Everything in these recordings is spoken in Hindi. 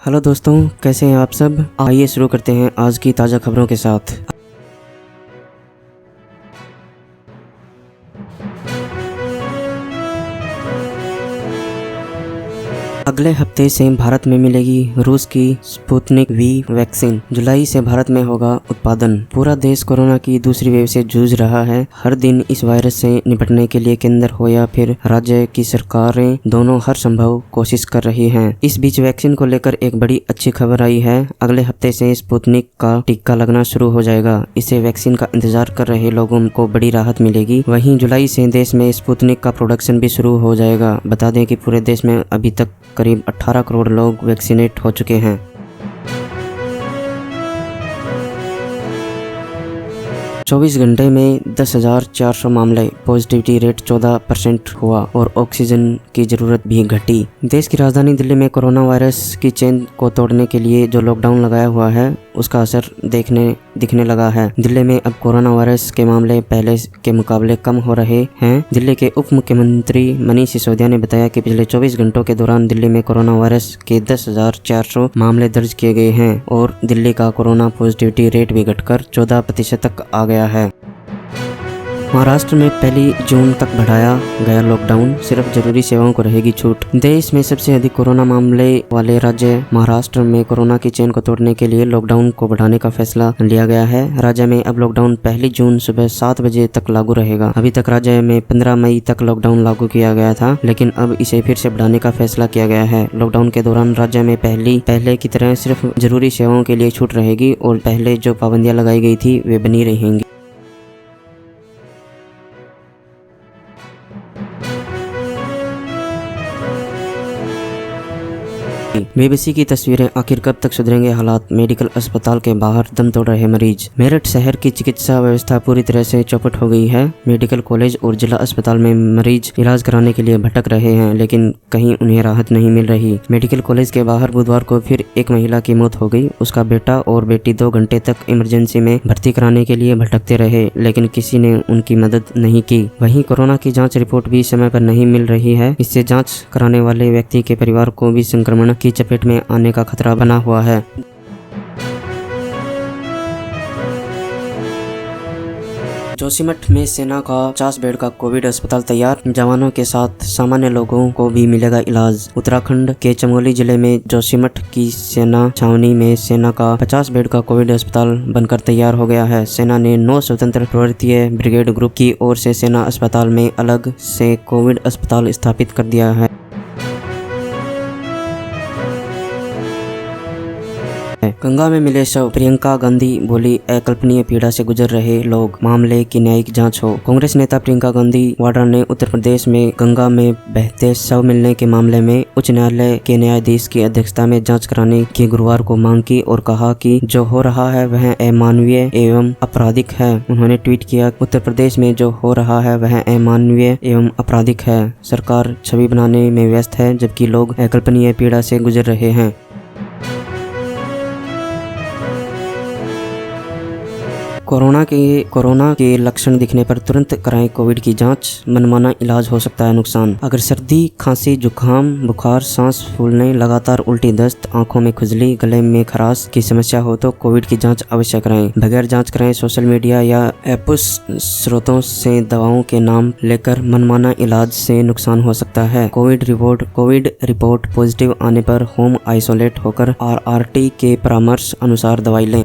हेलो दोस्तों, कैसे हैं आप सब। आइए शुरू करते हैं आज की ताज़ा खबरों के साथ। अगले हफ्ते से भारत में मिलेगी रूस की स्पुतनिक वी वैक्सीन। जुलाई से भारत में होगा उत्पादन। पूरा देश कोरोना की दूसरी वेव से जूझ रहा है। हर दिन इस वायरस से निपटने के लिए केंद्र हो या फिर राज्य की सरकारें दोनों हर संभव कोशिश कर रही हैं। इस बीच वैक्सीन को लेकर एक बड़ी अच्छी खबर आई है। अगले हफ्ते से स्पुतनिक का टीका लगना शुरू हो जाएगा। इससे वैक्सीन का इंतजार कर रहे लोगों को बड़ी राहत मिलेगी। वहीं जुलाई से देश में स्पुतनिक का प्रोडक्शन भी शुरू हो जाएगा। बता दें कि पूरे देश में अभी तक करीब 18 करोड़ लोग वैक्सीनेट हो चुके हैं। 24 घंटे में 10,400 मामले, पॉजिटिविटी रेट 14% हुआ और ऑक्सीजन की जरूरत भी घटी। देश की राजधानी दिल्ली में कोरोना वायरस की चेन को तोड़ने के लिए जो लॉकडाउन लगाया हुआ है उसका असर दिखने लगा है। दिल्ली में अब कोरोना वायरस के मामले पहले के मुकाबले कम हो रहे हैं। दिल्ली के उप मुख्यमंत्री मनीष सिसोदिया ने बताया कि पिछले 24 घंटों के दौरान दिल्ली में कोरोना वायरस के 10,400 मामले दर्ज किए गए हैं और दिल्ली का कोरोना पॉजिटिविटी रेट भी घटकर 14% तक आ गया है। महाराष्ट्र में 1 जून तक बढ़ाया गया लॉकडाउन, सिर्फ जरूरी सेवाओं को रहेगी छूट। देश में सबसे अधिक कोरोना मामले वाले राज्य महाराष्ट्र में कोरोना की चेन को तोड़ने के लिए लॉकडाउन को बढ़ाने का फैसला लिया गया है। राज्य में अब लॉकडाउन 1 जून सुबह 7 बजे तक लागू रहेगा। अभी तक राज्य में 15 मई तक लॉकडाउन लागू किया गया था, लेकिन अब इसे फिर से बढ़ाने का फैसला किया गया है। लॉकडाउन के दौरान राज्य में पहले की तरह सिर्फ जरूरी सेवाओं के लिए छूट रहेगी और पहले जो पाबंदियां लगाई गई थी वे बनी रहेंगी। बीबीसी की तस्वीरें, आखिर कब तक सुधरेंगे हालात। मेडिकल अस्पताल के बाहर दम तोड़ रहे मरीज। मेरठ शहर की चिकित्सा व्यवस्था पूरी तरह से चौपट हो गई है। मेडिकल कॉलेज और जिला अस्पताल में मरीज इलाज कराने के लिए भटक रहे हैं, लेकिन कहीं उन्हें राहत नहीं मिल रही। मेडिकल कॉलेज के बाहर बुधवार को फिर एक महिला की मौत हो गई। उसका बेटा और बेटी 2 घंटे तक इमरजेंसी में भर्ती कराने के लिए भटकते रहे, लेकिन किसी ने उनकी मदद नहीं की। वहीं कोरोना की जाँच रिपोर्ट भी समय पर नहीं मिल रही है। इससे जाँच कराने वाले व्यक्ति के परिवार को भी संक्रमण की चपेट में आने का खतरा बना हुआ है। जोशीमठ में सेना का 50 बेड का कोविड अस्पताल तैयार। जवानों के साथ सामान्य लोगों को भी मिलेगा इलाज। उत्तराखंड के चमोली जिले में जोशीमठ की सेना छावनी में सेना का 50 बेड का कोविड अस्पताल बनकर तैयार हो गया है। सेना ने 9 स्वतंत्र प्रवर्तीय ब्रिगेड ग्रुप की ओर से सेना अस्पताल में अलग से कोविड अस्पताल स्थापित कर दिया है। गंगा में मिले शव, प्रियंका गांधी बोली अकल्पनीय पीड़ा से गुजर रहे लोग, मामले की न्यायिक जांच हो। कांग्रेस नेता प्रियंका गांधी वाड्रा ने उत्तर प्रदेश में गंगा में बहते शव मिलने के मामले में उच्च न्यायालय के न्यायाधीश की अध्यक्षता में जांच कराने की गुरुवार को मांग की और कहा कि जो हो रहा है वह अमानवीय एवं आपराधिक है। उन्होंने ट्वीट किया, उत्तर प्रदेश में जो हो रहा है वह अमानवीय एवं आपराधिक है। सरकार छवि बनाने में व्यस्त है, जबकि लोग अकल्पनीय पीड़ा से गुजर रहे हैं। कोरोना के लक्षण दिखने पर तुरंत कराएं कोविड की जांच। मनमाना इलाज हो सकता है नुकसान। अगर सर्दी, खांसी, जुकाम, बुखार, सांस फूलने, लगातार उल्टी, दस्त, आंखों में खुजली, गले में खराश की समस्या हो तो कोविड की जांच अवश्य कराएं। बगैर जांच कराएं सोशल मीडिया या एप्स स्रोतों से दवाओं के नाम लेकर मनमाना इलाज से नुकसान हो सकता है। कोविड रिपोर्ट पॉजिटिव आने पर होम आइसोलेट होकर RRT के परामर्श अनुसार दवाई लें।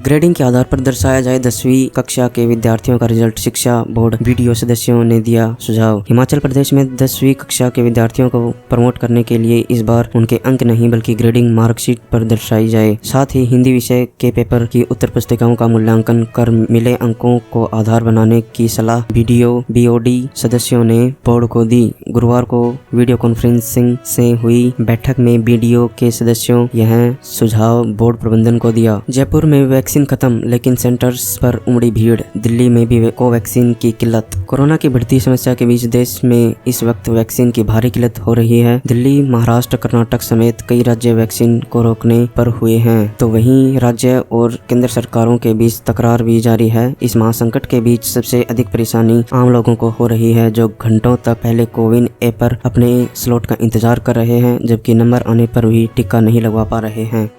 ग्रेडिंग के आधार पर दर्शाया जाए 10वीं कक्षा के विद्यार्थियों का रिजल्ट, शिक्षा बोर्ड वीडियो सदस्यों ने दिया सुझाव। हिमाचल प्रदेश में 10वीं कक्षा के विद्यार्थियों को प्रमोट करने के लिए इस बार उनके अंक नहीं बल्कि ग्रेडिंग मार्कशीट पर दर्शाई जाए। साथ ही हिंदी विषय के पेपर की उत्तर पुस्तिकाओं का मूल्यांकन कर मिले अंकों को आधार बनाने की सलाह BOD सदस्यों ने बोर्ड को दी। गुरुवार को वीडियो कॉन्फ्रेंसिंग से हुई बैठक में BDO के सदस्यों यह सुझाव बोर्ड प्रबंधन को दिया। जयपुर में वैक्सीन खत्म, लेकिन सेंटर्स पर उमड़ी भीड़। दिल्ली में भी कोवैक्सीन की किल्लत। कोरोना की बढ़ती समस्या के बीच देश में इस वक्त वैक्सीन की भारी किल्लत हो रही है। दिल्ली, महाराष्ट्र, कर्नाटक समेत कई राज्य वैक्सीन को रोकने पर हुए हैं, तो वहीं राज्य और केंद्र सरकारों के बीच तकरार भी जारी है। इस महासंकट के बीच सबसे अधिक परेशानी आम लोगों को हो रही है, जो घंटों तक पहले कोविन ऐप पर अपने स्लॉट का इंतजार कर रहे हैं, जबकि नंबर आने पर भी टिक्का नहीं लगवा पा रहे हैं।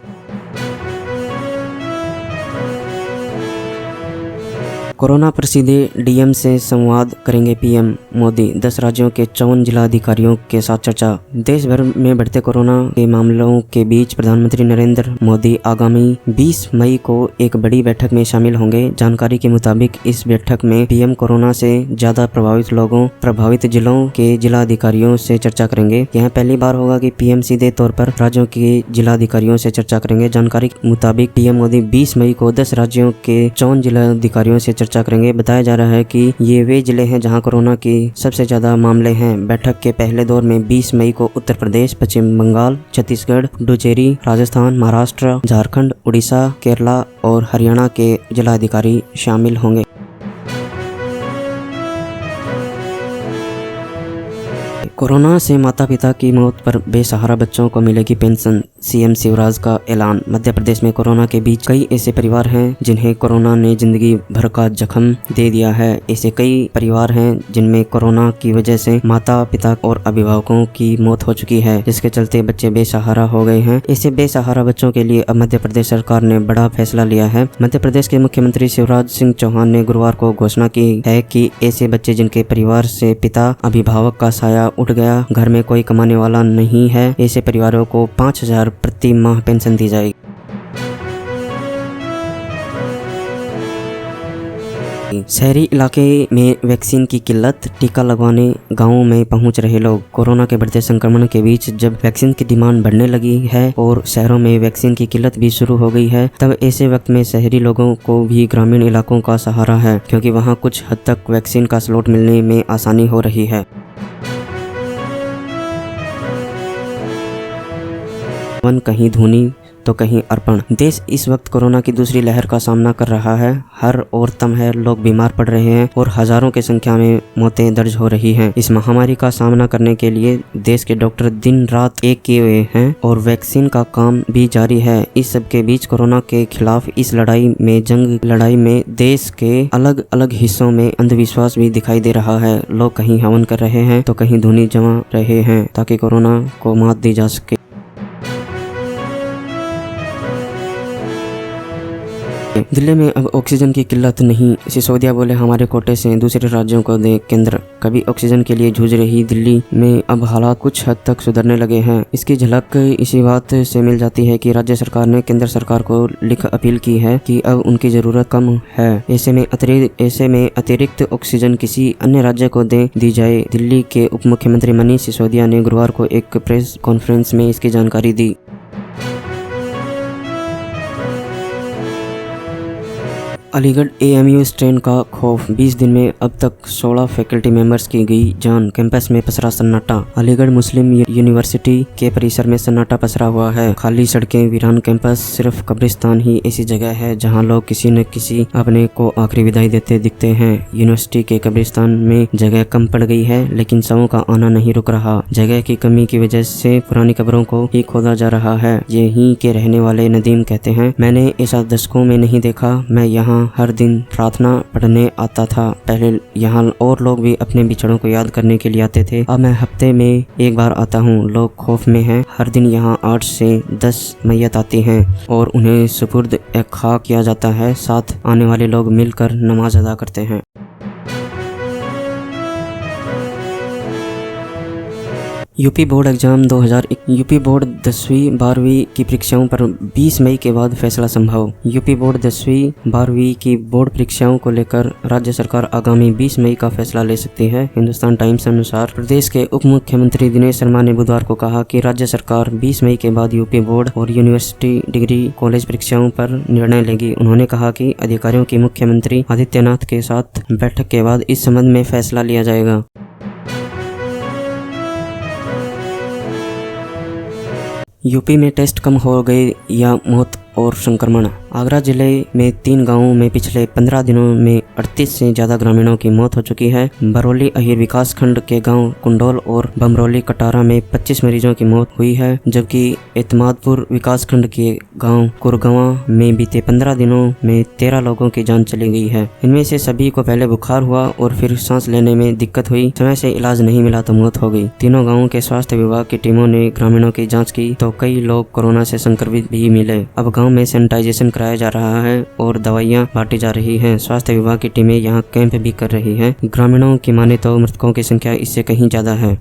कोरोना पर सीधे डीएम से संवाद करेंगे पीएम मोदी। 10 राज्यों के 54 जिलाधिकारियों के साथ चर्चा। देश भर में बढ़ते कोरोना के मामलों के बीच प्रधानमंत्री नरेंद्र मोदी आगामी 20 मई को एक बड़ी बैठक में शामिल होंगे। जानकारी के मुताबिक इस बैठक में पीएम कोरोना से ज्यादा प्रभावित जिलों के जिलाधिकारियों से चर्चा करेंगे। यह पहली बार होगा कि पीएम सीधे तौर पर राज्यों के जिलाधिकारियों से चर्चा करेंगे। जानकारी के मुताबिक पीएम मोदी 20 मई को 10 राज्यों के 54 जिलाधिकारियों से चर्चा करेंगे। बताया जा रहा है कि ये वे जिले हैं जहां कोरोना की सबसे ज्यादा मामले हैं। बैठक के पहले दौर में 20 मई को उत्तर प्रदेश, पश्चिम बंगाल, छत्तीसगढ़, पुडुचेरी, राजस्थान, महाराष्ट्र, झारखंड, उड़ीसा, केरला और हरियाणा के जिलाधिकारी शामिल होंगे। कोरोना से माता पिता की मौत पर बेसहारा बच्चों को मिलेगी पेंशन। सीएम शिवराज का ऐलान। मध्य प्रदेश में कोरोना के बीच कई ऐसे परिवार हैं जिन्हें कोरोना ने जिंदगी भर का जख्म दे दिया है। ऐसे कई परिवार हैं जिनमें कोरोना की वजह से माता पिता और अभिभावकों की मौत हो चुकी है, जिसके चलते बच्चे बेसहारा हो गए हैं। ऐसे बेसहारा बच्चों के लिए अब मध्य प्रदेश सरकार ने बड़ा फैसला लिया है। मध्य प्रदेश के मुख्यमंत्री शिवराज सिंह चौहान ने गुरुवार को घोषणा की है कि ऐसे बच्चे जिनके परिवार से पिता अभिभावक का साया उठ गया, घर में कोई कमाने वाला नहीं है, ऐसे परिवारों को 5,000 प्रति माह पेंशन दी जाएगी। शहरी इलाके में वैक्सीन की किल्लत। टीका लगवाने गांवों में पहुंच रहे लोग। कोरोना के बढ़ते संक्रमण के बीच जब वैक्सीन की डिमांड बढ़ने लगी है और शहरों में वैक्सीन की किल्लत भी शुरू हो गई है, तब ऐसे वक्त में शहरी लोगों को भी ग्रामीण इलाकों का सहारा है, क्योंकि वहां कुछ हद तक वैक्सीन का स्लॉट मिलने में आसानी हो रही है। कहीं धुनी तो कहीं अर्पण। देश इस वक्त कोरोना की दूसरी लहर का सामना कर रहा है। हर ओर तम है, लोग बीमार पड़ रहे हैं और हजारों की संख्या में मौतें दर्ज हो रही हैं। इस महामारी का सामना करने के लिए देश के डॉक्टर दिन रात एक किए हुए हैं और वैक्सीन का काम भी जारी है। इस सब के बीच कोरोना के खिलाफ इस लड़ाई में देश के अलग अलग हिस्सों में अंधविश्वास भी दिखाई दे रहा है। लोग कहीं हवन कर रहे हैं तो कहीं धुनी जमा रहे हैं ताकि कोरोना को मात दी जा सके। दिल्ली में अब ऑक्सीजन की किल्लत नहीं। सिसोदिया बोले, हमारे कोटे से दूसरे राज्यों को दे केंद्र। कभी ऑक्सीजन के लिए जूझ रही दिल्ली में अब हालात कुछ हद तक सुधरने लगे हैं। इसकी झलक इसी बात से मिल जाती है कि राज्य सरकार ने केंद्र सरकार को लिख अपील की है कि अब उनकी जरूरत कम है। ऐसे में अतिरिक्त ऑक्सीजन किसी अन्य राज्य को दे दी जाए। दिल्ली के उप मुख्यमंत्री मनीष सिसोदिया ने गुरुवार को एक प्रेस कॉन्फ्रेंस में इसकी जानकारी दी। अलीगढ़ एएमयू स्ट्रेन का खौफ। 20 दिन में अब तक 16 फैकल्टी मेंबर्स की गई जान। कैंपस में पसरा सन्नाटा। अलीगढ़ मुस्लिम यूनिवर्सिटी के परिसर में सन्नाटा पसरा हुआ है। खाली सड़कें, वीरान कैंपस, सिर्फ कब्रिस्तान ही ऐसी जगह है जहां लोग किसी न किसी अपने को आखिरी विदाई देते दिखते हैं। यूनिवर्सिटी के कब्रिस्तान में जगह कम पड़ गई है, लेकिन शवों का आना नहीं रुक रहा। जगह की कमी की वजह से पुरानी कब्रों को ही खोदा जा रहा है। यहीं के रहने वाले नदीम कहते हैं, मैंने ऐसा दशकों में नहीं देखा। मैं यहाँ हर दिन प्रार्थना पढ़ने आता था। पहले यहाँ और लोग भी अपने बिछड़ों को याद करने के लिए आते थे। अब मैं हफ्ते में एक बार आता हूँ। लोग खौफ में हैं। हर दिन यहाँ 8 से 10 मैयत आती हैं और उन्हें सुपुर्द खाक किया जाता है। साथ आने वाले लोग मिलकर नमाज अदा करते हैं। UP board exam 2021। UP board 10वीं 12वीं की परीक्षाओं पर 20 मई के बाद फैसला संभव। यूपी बोर्ड 10वीं 12वीं की बोर्ड परीक्षाओं को लेकर राज्य सरकार आगामी 20 मई का फैसला ले सकती है। हिंदुस्तान टाइम्स अनुसार प्रदेश के उप मुख्यमंत्री दिनेश शर्मा ने बुधवार को कहा कि राज्य सरकार 20 मई के बाद यूपी बोर्ड और यूनिवर्सिटी डिग्री कॉलेज परीक्षाओं पर निर्णय लेगी। उन्होंने कहा कि अधिकारियों की मुख्यमंत्री आदित्यनाथ के साथ बैठक के बाद इस संबंध में फैसला लिया जाएगा। यूपी में टेस्ट कम हो गए या मौत और संक्रमण। आगरा जिले में 3 गांवों में पिछले 15 दिनों में 38 से ज्यादा ग्रामीणों की मौत हो चुकी है। बरौली अहिर विकास खंड के गांव कुंडोल और बमरौली कटारा में 25 मरीजों की मौत हुई है, जबकि एतमादपुर विकास खंड के गांव कुरगवा में बीते 15 दिनों में 13 लोगों की जान चली गई है। इनमें से सभी को पहले बुखार हुआ और फिर सांस लेने में दिक्कत हुई। समय से इलाज नहीं मिला तो मौत हो गई। तीनों गाँवों के स्वास्थ्य विभाग की टीमों ने ग्रामीणों की जाँच की तो कई लोग कोरोना से संक्रमित भी मिले। अब गाँव में सैनिटाइजेशन कराया जा रहा है और दवाइयाँ बांटी जा रही हैं। स्वास्थ्य विभाग की टीमें यहाँ कैंप भी कर रही हैं। ग्रामीणों की माने तो मृतकों की संख्या इससे कहीं ज्यादा है।